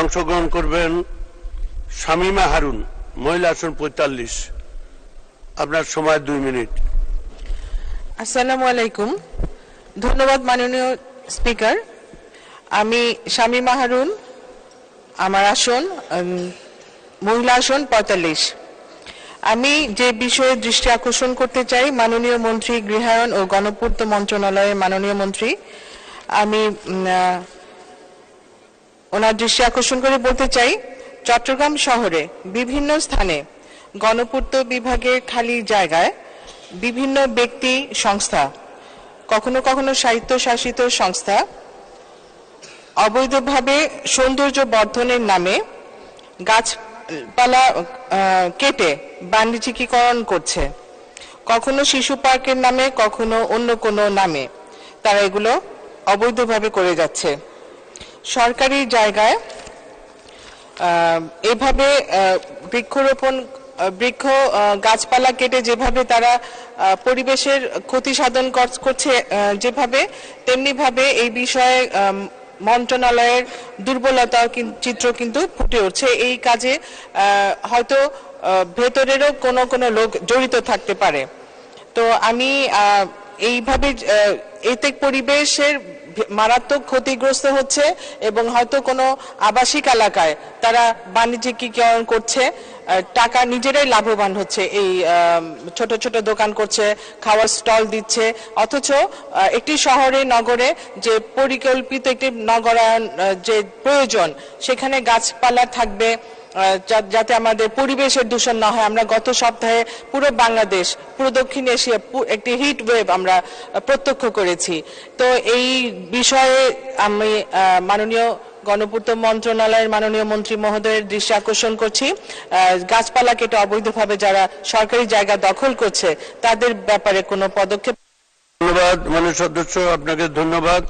অংশগ্রহণ করবেন শামীমা হারুন, মহিলা আসন ৪৫। আপনার সময় ২ মিনিট। আসসালামু আলাইকুম। ধন্যবাদ মাননীয় স্পিকার। আমি শামীমা হারুন, আমার আসন মহিলা আসন ৪৫। আমি যে বিষয়ে দৃষ্টি আকর্ষণ করতে চাই, মাননীয় মন্ত্রী গৃহায়ন ও গণপূর্ত মন্ত্রণালয়ের মাননীয় মন্ত্রী, আমি ওনার দৃষ্টি আকর্ষণ করে বলতে চাই, চট্টগ্রাম শহরে বিভিন্ন স্থানে গণপূর্ত বিভাগের খালি জায়গায় বিভিন্ন ব্যক্তি সংস্থা, কখনো কখনো স্বায়ত্তশাসিত সংস্থা অবৈধভাবে সৌন্দর্য বর্ধনের নামে গাছপালা কেটে বাণিজ্যিকীকরণ করছে। কখনো শিশু পার্কের নামে, কখনো অন্য কোনো নামে তারা এগুলো অবৈধভাবে করে যাচ্ছে। সরকারি জায়গায় এভাবে বৃক্ষরোপণ গাছপালা কেটে যেভাবে তারা পরিবেশের ক্ষতি সাধন করছে, যেভাবে তেমনি ভাবে এই বিষয়ে মন্ত্রণালয়ের দুর্বলতা চিত্র কিন্তু ফুটে উঠছে। এই কাজে হয়তো ভেতরেরও কোনো কোনো লোক জড়িত থাকতে পারে। তো আমি এইভাবে এতে পরিবেশের মারাত্মক ক্ষতিগ্রস্ত হচ্ছে এবং হয়তো কোনো আবাসিক এলাকায় তারা বাণিজ্যিকীকরণ করছে, টাকা নিজেরাই লাভবান হচ্ছে, এই ছোট ছোট দোকান করছে, খাওয়ার স্টল দিচ্ছে, অথচ একটি শহরে নগরে যে পরিকল্পিত একটি নগরায়ন যে প্রয়োজন, সেখানে গাছপালা থাকবে যাতে আমাদের পরিবেশের দূষণ না হয়। আমরা গত সপ্তাহে পুরো বাংলাদেশ, পুরো দক্ষিণ এশিয়া একটি হিট ওয়েভ আমরা প্রত্যক্ষ করেছি। তো এই বিষয়ে আমি মাননীয় গণপূর্ত মন্ত্রণালয়ের মাননীয় মন্ত্রী মহোদয়ের দৃষ্টি আকর্ষণ করছি, গাছপালা কেটে অবৈধভাবে যারা সরকারি জায়গা দখল করছে তাদের ব্যাপারে কোনো পদক্ষেপ। ধন্যবাদ মাননীয় সদস্য, আপনাকে ধন্যবাদ।